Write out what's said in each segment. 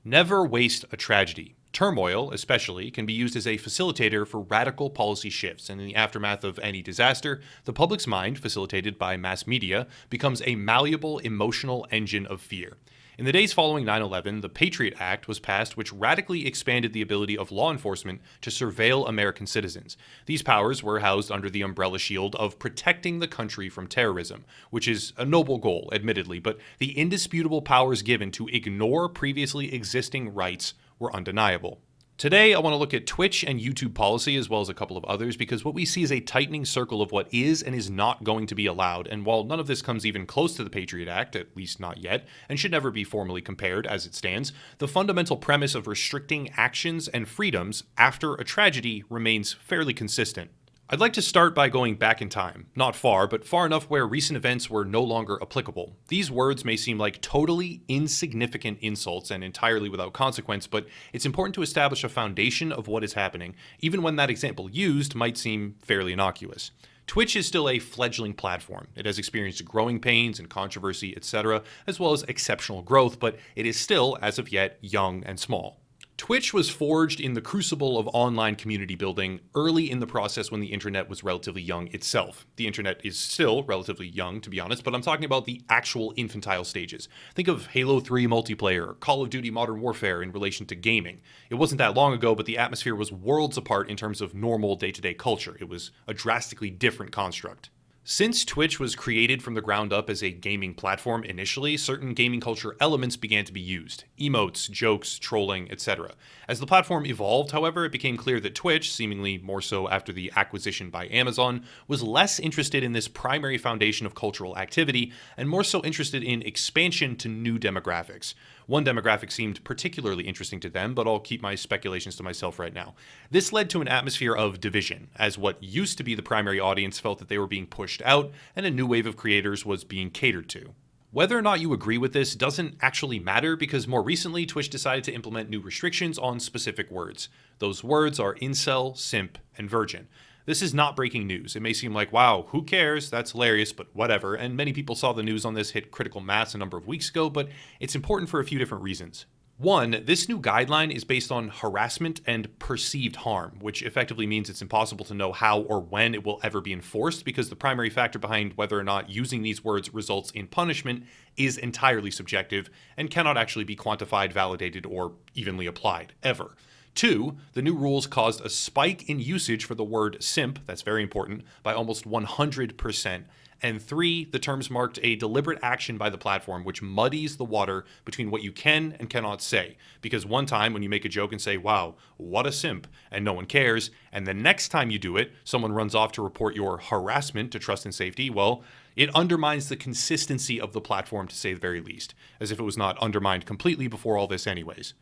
Never waste a tragedy. Turmoil, especially, can be used as a facilitator for radical policy shifts, and in the aftermath of any disaster, the public's mind, facilitated by mass media, becomes a malleable emotional engine of fear. In the days following 9/11, the Patriot Act was passed, which radically expanded the ability of law enforcement to surveil American citizens. These powers were housed under the umbrella shield of protecting the country from terrorism, which is a noble goal, admittedly, but the indisputable powers given to ignore previously existing rights were undeniable. Today, I want to look at Twitch and YouTube policy as well as a couple of others because what we see is a tightening circle of what is and is not going to be allowed. And while none of this comes even close to the Patriot Act, at least not yet, and should never be formally compared as it stands, the fundamental premise of restricting actions and freedoms after a tragedy remains fairly consistent. I'd like to start by going back in time, not far, but far enough where recent events were no longer applicable. These words may seem like totally insignificant insults and entirely without consequence, but it's important to establish a foundation of what is happening, even when that example used might seem fairly innocuous. Twitch is still a fledgling platform. It has experienced growing pains and controversy, etc., as well as exceptional growth, but it is still, as of yet, young and small. Twitch was forged in the crucible of online community building early in the process when the internet was relatively young itself. The internet is still relatively young, to be honest, but I'm talking about the actual infantile stages. Think of Halo 3 multiplayer, or Call of Duty Modern Warfare in relation to gaming. It wasn't that long ago, but the atmosphere was worlds apart in terms of normal day-to-day culture. It was a drastically different construct. Since Twitch was created from the ground up as a gaming platform initially, certain gaming culture elements began to be used. Emotes, jokes, trolling, etc. As the platform evolved, however, it became clear that Twitch, seemingly more so after the acquisition by Amazon, was less interested in this primary foundation of cultural activity and more so interested in expansion to new demographics. One demographic seemed particularly interesting to them, but I'll keep my speculations to myself right now. This led to an atmosphere of division, as what used to be the primary audience felt that they were being pushed out, and a new wave of creators was being catered to. Whether or not you agree with this doesn't actually matter because more recently Twitch decided to implement new restrictions on specific words. Those words are incel, simp, and virgin. This is not breaking news. It may seem like, wow, who cares? That's hilarious, but whatever. And many people saw the news on this hit critical mass a number of weeks ago, but it's important for a few different reasons. One, this new guideline is based on harassment and perceived harm, which effectively means it's impossible to know how or when it will ever be enforced because the primary factor behind whether or not using these words results in punishment is entirely subjective and cannot actually be quantified, validated, or evenly applied, ever. Two, the new rules caused a spike in usage for the word simp, that's very important, by almost 100%. And three, the terms marked a deliberate action by the platform which muddies the water between what you can and cannot say. Because one time when you make a joke and say, wow, what a simp, and no one cares, and the next time you do it, someone runs off to report your harassment to Trust and Safety, well, it undermines the consistency of the platform to say the very least, as if it was not undermined completely before all this anyways.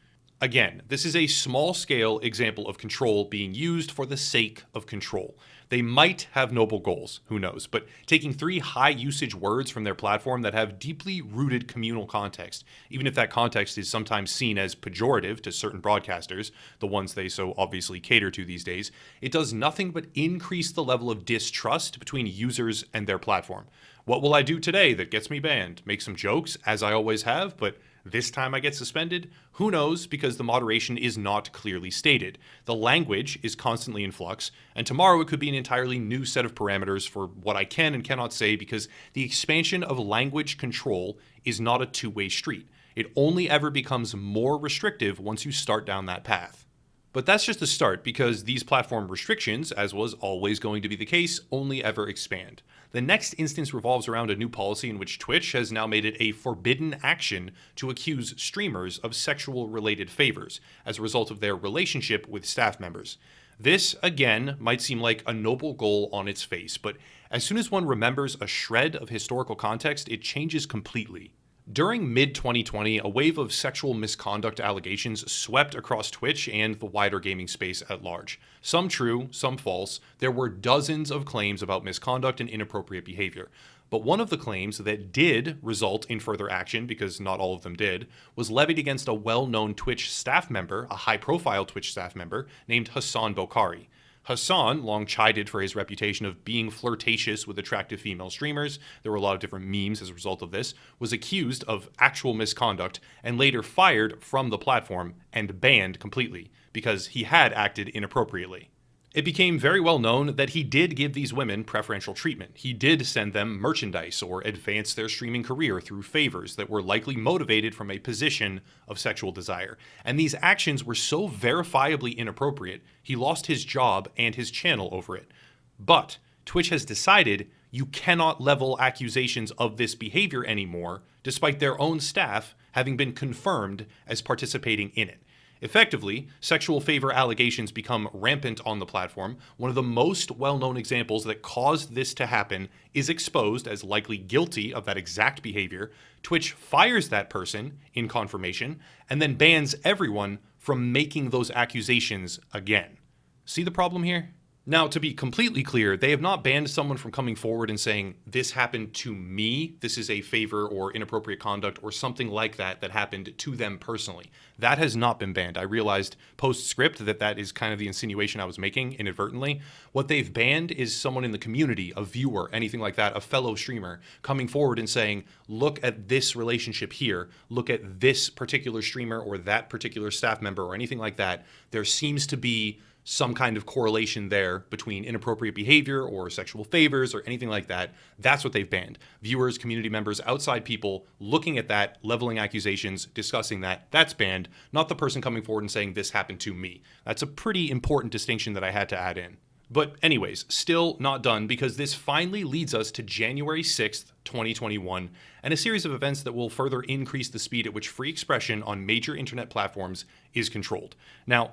Again, this is a small-scale example of control being used for the sake of control. They might have noble goals, who knows, but taking three high-usage words from their platform that have deeply rooted communal context, even if that context is sometimes seen as pejorative to certain broadcasters, the ones they so obviously cater to these days, it does nothing but increase the level of distrust between users and their platform. What will I do today that gets me banned? Make some jokes, as I always have, but this time I get suspended? Who knows, because the moderation is not clearly stated. The language is constantly in flux, and tomorrow it could be an entirely new set of parameters for what I can and cannot say because the expansion of language control is not a two-way street. It only ever becomes more restrictive once you start down that path. But that's just the start because these platform restrictions, as was always going to be the case, only ever expand. The next instance revolves around a new policy in which Twitch has now made it a forbidden action to accuse streamers of sexual-related favors as a result of their relationship with staff members. This, again, might seem like a noble goal on its face, but as soon as one remembers a shred of historical context, it changes completely. During mid-2020, a wave of sexual misconduct allegations swept across Twitch and the wider gaming space at large. Some true, some false. There were dozens of claims about misconduct and inappropriate behavior. But one of the claims that did result in further action, because not all of them did, was levied against a well-known Twitch staff member, a high-profile Twitch staff member, named Hassan Bokhari. Hassan, long chided for his reputation of being flirtatious with attractive female streamers, there were a lot of different memes as a result of this, was accused of actual misconduct and later fired from the platform and banned completely because he had acted inappropriately. It became very well known that he did give these women preferential treatment. He did send them merchandise or advance their streaming career through favors that were likely motivated from a position of sexual desire. And these actions were so verifiably inappropriate, he lost his job and his channel over it. But Twitch has decided you cannot level accusations of this behavior anymore, despite their own staff having been confirmed as participating in it. Effectively, sexual favor allegations become rampant on the platform. One of the most well-known examples that caused this to happen is exposed as likely guilty of that exact behavior. Twitch fires that person in confirmation and then bans everyone from making those accusations again. See the problem here? Now, to be completely clear, they have not banned someone from coming forward and saying, this happened to me, this is a favor or inappropriate conduct or something like that that happened to them personally. That has not been banned. I realized post-script that is kind of the insinuation I was making inadvertently. What they've banned is someone in the community, a viewer, anything like that, a fellow streamer, coming forward and saying, look at this relationship here, look at this particular streamer or that particular staff member or anything like that. There seems to be some kind of correlation there between inappropriate behavior or sexual favors or anything like that. That's what they've banned. Viewers, community members, outside people looking at that, leveling accusations, discussing that, that's banned, not the person coming forward and saying this happened to me. That's a pretty important distinction that I had to add in. But anyways, still not done because this finally leads us to January 6th, 2021, and a series of events that will further increase the speed at which free expression on major internet platforms is controlled. Now,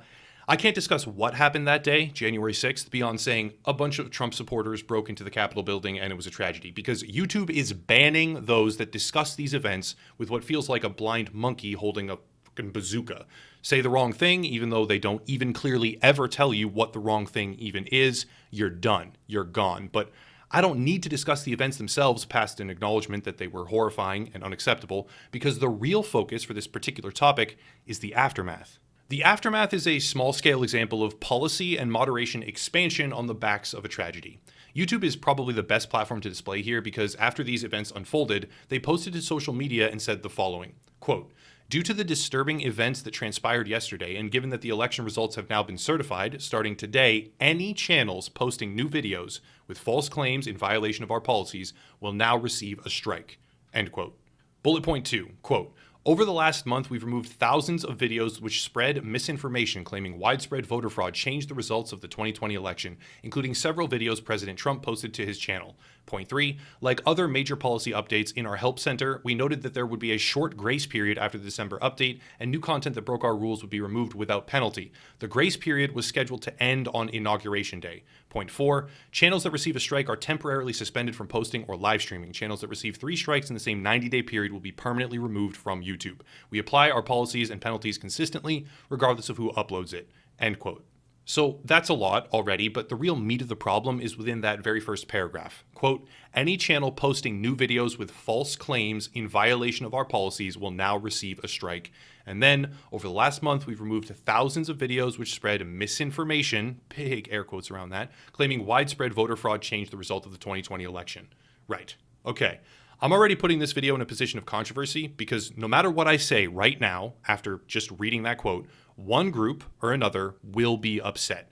I can't discuss what happened that day, January 6th, beyond saying a bunch of Trump supporters broke into the Capitol building and it was a tragedy, because YouTube is banning those that discuss these events with what feels like a blind monkey holding a fucking bazooka. Say the wrong thing, even though they don't even clearly ever tell you what the wrong thing even is, you're done, you're gone. But I don't need to discuss the events themselves past an acknowledgement that they were horrifying and unacceptable, because the real focus for this particular topic is the aftermath. The aftermath is a small-scale example of policy and moderation expansion on the backs of a tragedy. YouTube is probably the best platform to display here because after these events unfolded, they posted to social media and said the following, quote, "Due to the disturbing events that transpired yesterday, and given that the election results have now been certified, starting today, any channels posting new videos with false claims in violation of our policies will now receive a strike." End quote. Bullet point 2, quote, "Over the last month, we've removed thousands of videos which spread misinformation claiming widespread voter fraud changed the results of the 2020 election, including several videos President Trump posted to his channel. Point 3, like other major policy updates in our help center, we noted that there would be a short grace period after the December update, and new content that broke our rules would be removed without penalty. The grace period was scheduled to end on Inauguration Day. Point 4, channels that receive a strike are temporarily suspended from posting or live streaming. Channels that receive 3 strikes in the same 90-day period will be permanently removed from YouTube. We apply our policies and penalties consistently, regardless of who uploads it." End quote. So that's a lot already, but the real meat of the problem is within that very first paragraph. Quote, "Any channel posting new videos with false claims in violation of our policies will now receive a strike." And then, over the last month, we've removed thousands of videos which spread misinformation, big air quotes around that, claiming widespread voter fraud changed the result of the 2020 election. Right. Okay. I'm already putting this video in a position of controversy because no matter what I say right now, after just reading that quote, one group or another will be upset.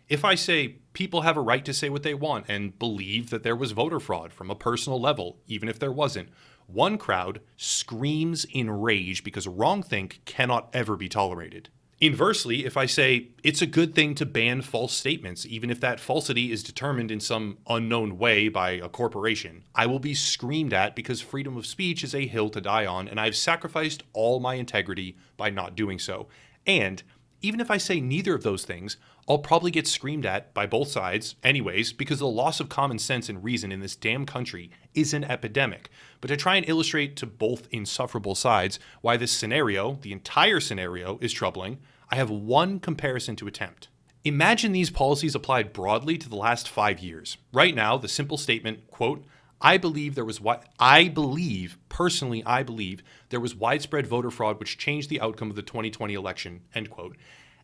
If I say people have a right to say what they want and believe that there was voter fraud from a personal level, even if there wasn't, one crowd screams in rage because WrongThink cannot ever be tolerated. Inversely, if I say it's a good thing to ban false statements, even if that falsity is determined in some unknown way by a corporation, I will be screamed at because freedom of speech is a hill to die on, and I've sacrificed all my integrity by not doing so. And even if I say neither of those things, I'll probably get screamed at by both sides anyways, because the loss of common sense and reason in this damn country is an epidemic. But to try and illustrate to both insufferable sides why this scenario, the entire scenario, is troubling, I have one comparison to attempt. Imagine these policies applied broadly to the last 5 years. Right now, the simple statement, quote, I believe there was widespread voter fraud which changed the outcome of the 2020 election, end quote.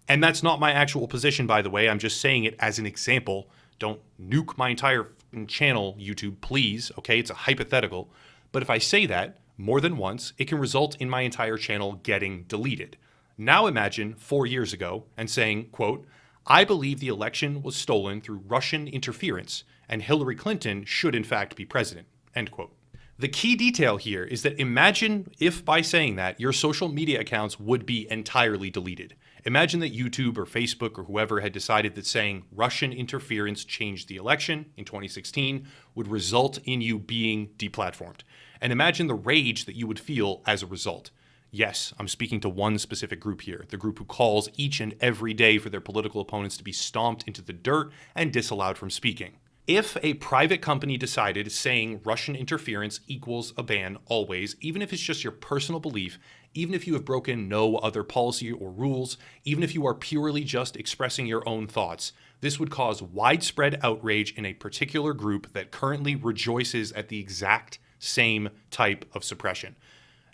And that's not my actual position, by the way. I'm just saying it as an example. Don't nuke my entire channel, YouTube, please. Okay, it's a hypothetical. But if I say that more than once, it can result in my entire channel getting deleted. Now imagine 4 years ago and saying, quote, I believe the election was stolen through Russian interference and Hillary Clinton should in fact be president, end quote. The key detail here is that imagine if by saying that your social media accounts would be entirely deleted. Imagine that YouTube or Facebook or whoever had decided that saying Russian interference changed the election in 2016 would result in you being deplatformed. And imagine the rage that you would feel as a result. Yes, I'm speaking to one specific group here, the group who calls each and every day for their political opponents to be stomped into the dirt and disallowed from speaking. If a private company decided saying Russian interference equals a ban always, even if it's just your personal belief, even if you have broken no other policy or rules, even if you are purely just expressing your own thoughts, this would cause widespread outrage in a particular group that currently rejoices at the exact same type of suppression.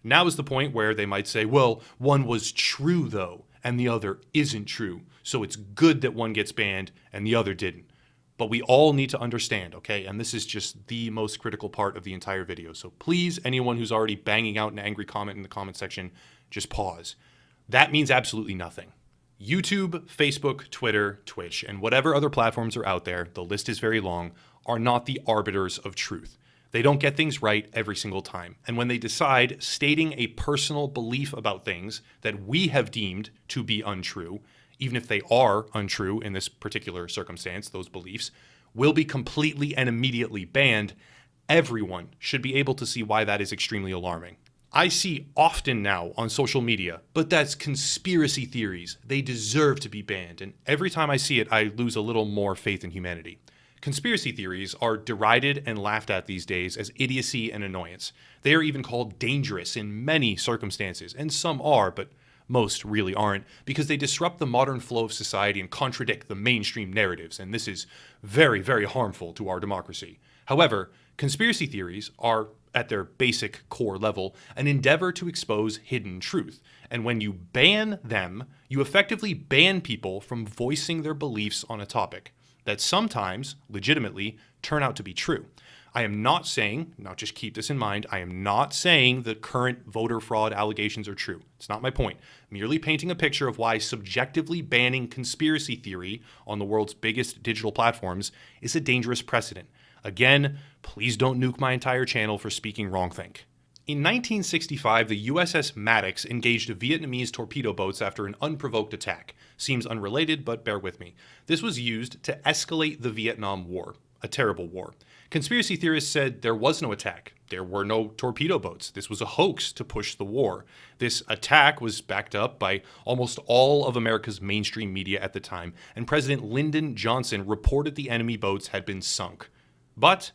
Now is the point where they might say, well, one was true though, and the other isn't true. So it's good that one gets banned and the other didn't. But we all need to understand, okay? And this is just the most critical part of the entire video. So please, anyone who's already banging out an angry comment in the comment section, just pause. That means absolutely nothing. YouTube, Facebook, Twitter, Twitch, and whatever other platforms are out there, the list is very long, are not the arbiters of truth. They don't get things right every single time. And when they decide stating a personal belief about things that we have deemed to be untrue, even if they are untrue in this particular circumstance, those beliefs, will be completely and immediately banned, everyone should be able to see why that is extremely alarming. I see often now on social media, but that's conspiracy theories. They deserve to be banned. And every time I see it, I lose a little more faith in humanity. Conspiracy theories are derided and laughed at these days as idiocy and annoyance. They are even called dangerous in many circumstances, and some are, but most really aren't, because they disrupt the modern flow of society and contradict the mainstream narratives, and this is very, very harmful to our democracy. However, conspiracy theories are, at their basic core level, an endeavor to expose hidden truth. And when you ban them, you effectively ban people from voicing their beliefs on a topic that sometimes, legitimately, turn out to be true. I am not saying, now just keep this in mind, I am not saying the current voter fraud allegations are true. It's not my point. Merely painting a picture of why subjectively banning conspiracy theory on the world's biggest digital platforms is a dangerous precedent. Again, please don't nuke my entire channel for speaking WrongThink. In 1965, the USS Maddox engaged Vietnamese torpedo boats after an unprovoked attack. Seems unrelated, but bear with me. This was used to escalate the Vietnam War, a terrible war. Conspiracy theorists said there was no attack. There were no torpedo boats. This was a hoax to push the war. This attack was backed up by almost all of America's mainstream media at the time, and President Lyndon Johnson reported the enemy boats had been sunk. But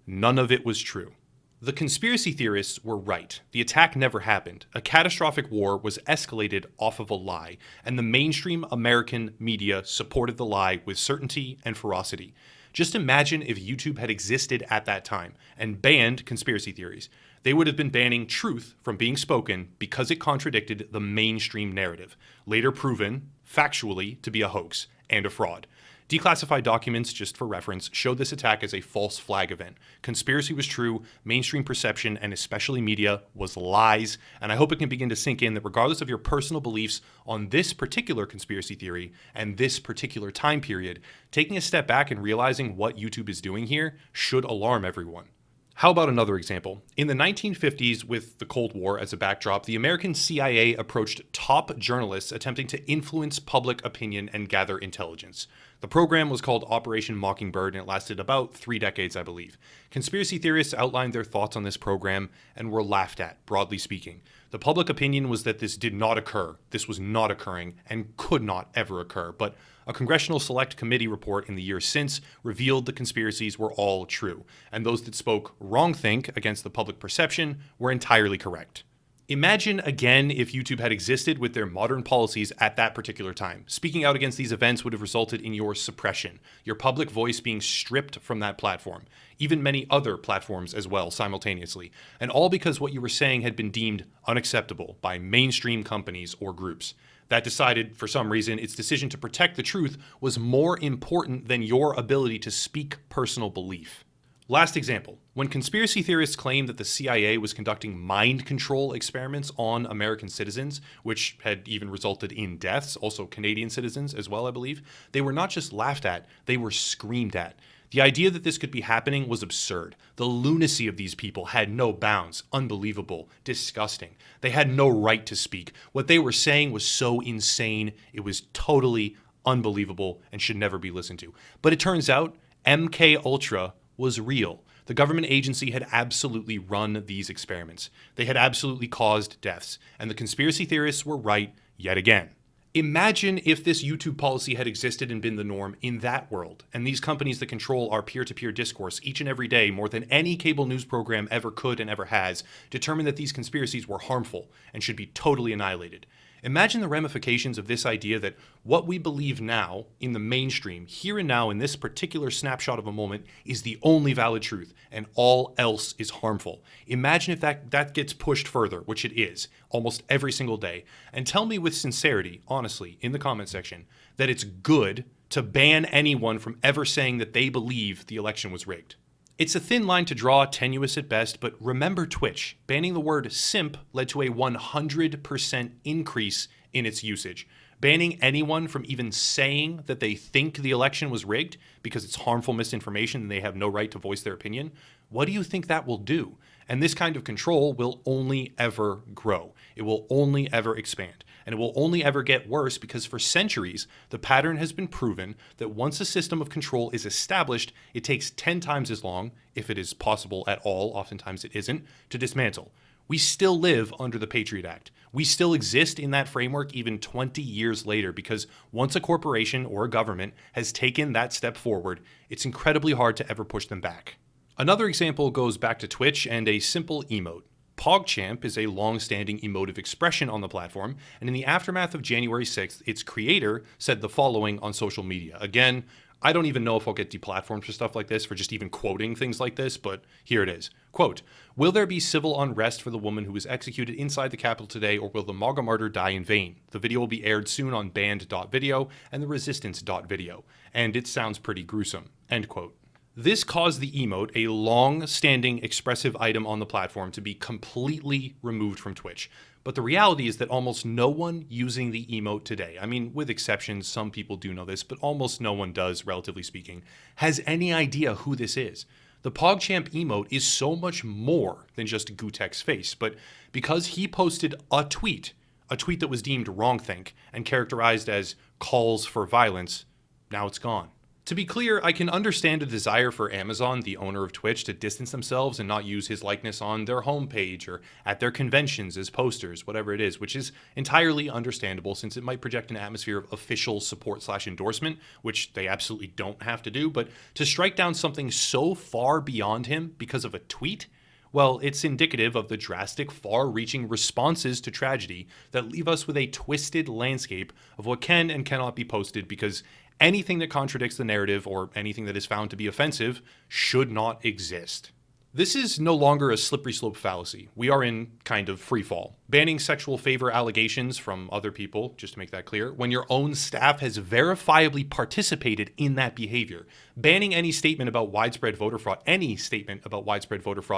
none of it was true. The conspiracy theorists were right. The attack never happened. A catastrophic war was escalated off of a lie, and the mainstream American media supported the lie with certainty and ferocity. Just imagine if YouTube had existed at that time and banned conspiracy theories. They would have been banning truth from being spoken because it contradicted the mainstream narrative, later proven, factually, to be a hoax and a fraud. Declassified documents, just for reference, showed this attack as a false flag event. Conspiracy was true, mainstream perception, and especially media, was lies, and I hope it can begin to sink in that regardless of your personal beliefs on this particular conspiracy theory and this particular time period, taking a step back and realizing what YouTube is doing here should alarm everyone. How about another example? In the 1950s, with the Cold War as a backdrop, the American CIA approached top journalists attempting to influence public opinion and gather intelligence. The program was called Operation Mockingbird, and it lasted about 3 decades, I believe. Conspiracy theorists outlined their thoughts on this program and were laughed at, broadly speaking. The public opinion was that this did not occur, this was not occurring, and could not ever occur, but a Congressional Select Committee report in the years since revealed the conspiracies were all true, and those that spoke WrongThink against the public perception were entirely correct. Imagine again if YouTube had existed with their modern policies at that particular time. Speaking out against these events would have resulted in your suppression, your public voice being stripped from that platform, even many other platforms as well simultaneously, and all because what you were saying had been deemed unacceptable by mainstream companies or groups. that decided, for some reason, its decision to protect the truth was more important than your ability to speak personal belief. Last example. When conspiracy theorists claim that the CIA was conducting mind control experiments on American citizens, which had even resulted in deaths, also Canadian citizens as well, I believe, they were not just laughed at, they were screamed at. The idea that this could be happening was absurd. The lunacy of these people had no bounds. Unbelievable. Disgusting. They had no right to speak. What they were saying was so insane, it was totally unbelievable and should never be listened to. But it turns out MK Ultra was real. The government agency had absolutely run these experiments. They had absolutely caused deaths, and the conspiracy theorists were right yet again. Imagine if this YouTube policy had existed and been the norm in that world, and these companies that control our peer-to-peer discourse each and every day more than any cable news program ever could and ever has, determined that these conspiracies were harmful and should be totally annihilated. Imagine the ramifications of this idea that what we believe now in the mainstream, here and now in this particular snapshot of a moment, is the only valid truth and all else is harmful. Imagine if that gets pushed further, which it is, almost every single day. And tell me with sincerity, honestly, in the comment section, that it's good to ban anyone from ever saying that they believe the election was rigged. It's a thin line to draw, tenuous at best, but remember Twitch. Banning the word simp led to a 100% increase in its usage. Banning anyone from even saying that they think the election was rigged because it's harmful misinformation and they have no right to voice their opinion, what do you think that will do? And this kind of control will only ever grow. It will only ever expand. And it will only ever get worse because for centuries, the pattern has been proven that once a system of control is established, it takes 10 times as long, if it is possible at all, oftentimes it isn't, to dismantle. We still live under the Patriot Act. We still exist in that framework even 20 years later because once a corporation or a government has taken that step forward, it's incredibly hard to ever push them back. Another example goes back to Twitch and a simple emote. PogChamp is a long-standing emotive expression on the platform, and in the aftermath of January 6th, its creator said the following on social media. Again, I don't even know if I'll get deplatformed for stuff like this, for just even quoting things like this, but here it is. Quote, "Will there be civil unrest for the woman who was executed inside the Capitol today, or will the MAGA martyr die in vain? The video will be aired soon on banned.video and the resistance.video, and it sounds pretty gruesome." End quote. This caused the emote, a long-standing expressive item on the platform, to be completely removed from Twitch. But the reality is that almost no one using the emote today, I mean, with exceptions, some people do know this, but almost no one does, relatively speaking, has any idea who this is. The PogChamp emote is so much more than just Gutek's face, but because he posted a tweet that was deemed WrongThink and characterized as calls for violence, now it's gone. To be clear, I can understand a desire for Amazon, the owner of Twitch, to distance themselves and not use his likeness on their homepage or at their conventions as posters, whatever it is, which is entirely understandable since it might project an atmosphere of official support/endorsement, which they absolutely don't have to do. But to strike down something so far beyond him because of a tweet, well, it's indicative of the drastic, far-reaching responses to tragedy that leave us with a twisted landscape of what can and cannot be posted because anything that contradicts the narrative or anything that is found to be offensive should not exist. This is no longer a slippery slope fallacy. We are in kind of free fall. Banning sexual favor allegations from other people, just to make that clear, when your own staff has verifiably participated in that behavior. Banning any statement about widespread voter fraud,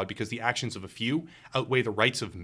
because the actions of a few outweigh the rights of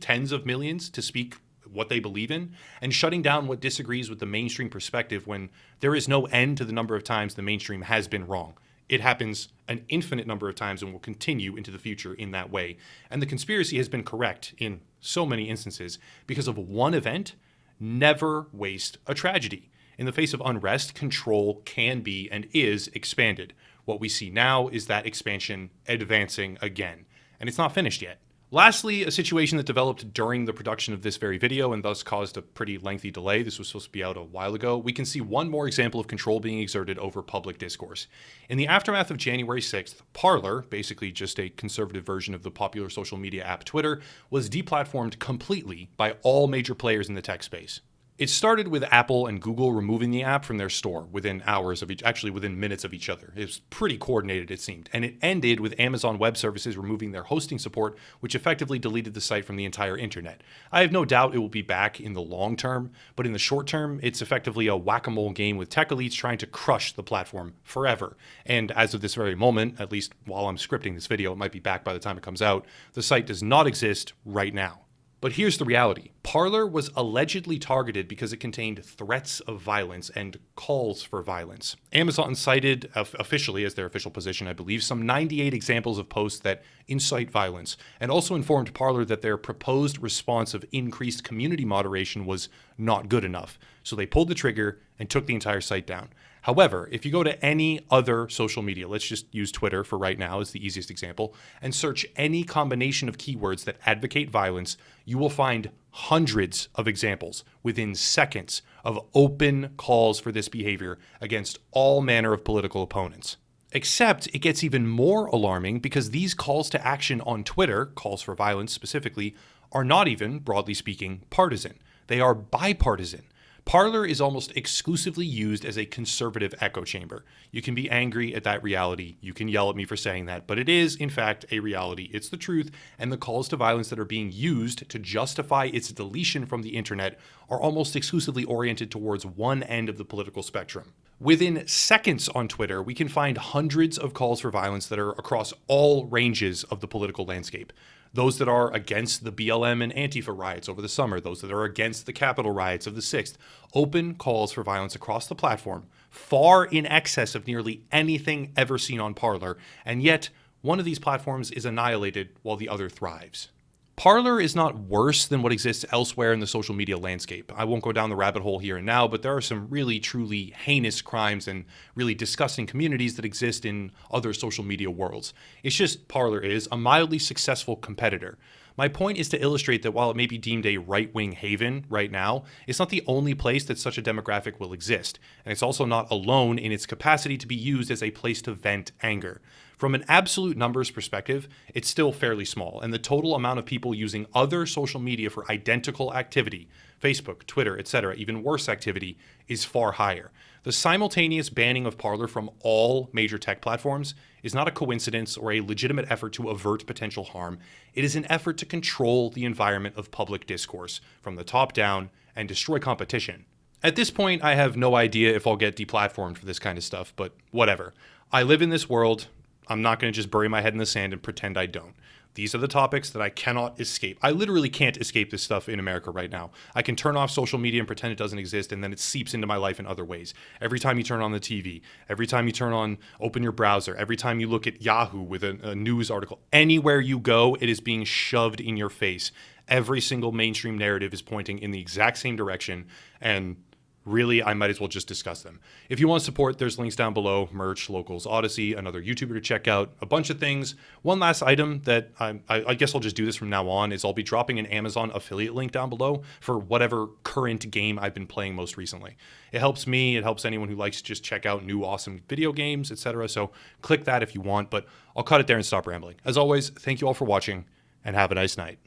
tens of millions to speak what they believe in, and shutting down what disagrees with the mainstream perspective when there is no end to the number of times the mainstream has been wrong. It happens an infinite number of times and will continue into the future in that way. And the conspiracy has been correct in so many instances because of one event. Never waste a tragedy. In the face of unrest, control can be and is expanded. What we see now is that expansion advancing again, and it's not finished yet. Lastly, a situation that developed during the production of this very video and thus caused a pretty lengthy delay. This was supposed to be out a while ago. We can see one more example of control being exerted over public discourse. In the aftermath of January 6th, Parlor, basically just a conservative version of the popular social media app Twitter, was deplatformed completely by all major players in the tech space. It started with Apple and Google removing the app from their store within hours of actually within minutes of each other. It was pretty coordinated, it seemed. And it ended with Amazon Web Services removing their hosting support, which effectively deleted the site from the entire internet. I have no doubt it will be back in the long term, but in the short term, it's effectively a whack-a-mole game with tech elites trying to crush the platform forever. And as of this very moment, at least while I'm scripting this video, it might be back by the time it comes out, the site does not exist right now. But here's the reality. Parlor was allegedly targeted because it contained threats of violence and calls for violence. Amazon cited, officially as their official position, I believe, some 98 examples of posts that incite violence, and also informed Parlor that their proposed response of increased community moderation was not good enough. So they pulled the trigger and took the entire site down. However, if you go to any other social media, let's just use Twitter for right now as the easiest example, and search any combination of keywords that advocate violence, you will find hundreds of examples within seconds of open calls for this behavior against all manner of political opponents. Except it gets even more alarming because these calls to action on Twitter, calls for violence specifically, are not even, broadly speaking, partisan. They are bipartisan. Parlor is almost exclusively used as a conservative echo chamber. You can be angry at that reality. You can yell at me for saying that, but it is, in fact, a reality. It's the truth, and the calls to violence that are being used to justify its deletion from the internet are almost exclusively oriented towards one end of the political spectrum. Within seconds on Twitter, we can find hundreds of calls for violence that are across all ranges of the political landscape. Those that are against the BLM and Antifa riots over the summer, those that are against the Capitol riots of the 6th, open calls for violence across the platform, far in excess of nearly anything ever seen on Parlor, and yet one of these platforms is annihilated while the other thrives. Parlor is not worse than what exists elsewhere in the social media landscape. I won't go down the rabbit hole here and now, but there are some really, truly heinous crimes and really disgusting communities that exist in other social media worlds. It's just Parlor is a mildly successful competitor. My point is to illustrate that while it may be deemed a right-wing haven right now, it's not the only place that such a demographic will exist, and it's also not alone in its capacity to be used as a place to vent anger. From an absolute numbers perspective, it's still fairly small, and the total amount of people using other social media for identical activity, Facebook, Twitter, etc., even worse activity, is far higher. The simultaneous banning of Parlor from all major tech platforms is not a coincidence or a legitimate effort to avert potential harm. It is an effort to control the environment of public discourse from the top down and destroy competition. At this point, I have no idea if I'll get deplatformed for this kind of stuff, but whatever. I live in this world. I'm not going to just bury my head in the sand and pretend I don't. These are the topics that I cannot escape. I literally can't escape this stuff in America right now. I can turn off social media and pretend it doesn't exist, and then it seeps into my life in other ways. Every time you turn on the TV, every time you open your browser, every time you look at Yahoo with a news article, anywhere you go, it is being shoved in your face. Every single mainstream narrative is pointing in the exact same direction, and really, I might as well just discuss them. If you want to support, there's links down below, merch, locals, Odyssey, another YouTuber to check out, a bunch of things. One last item that I guess I'll just do this from now on is I'll be dropping an Amazon affiliate link down below for whatever current game I've been playing most recently. It helps me, it helps anyone who likes to just check out new awesome video games, etc. So click that if you want, but I'll cut it there and stop rambling. As always, thank you all for watching, and have a nice night.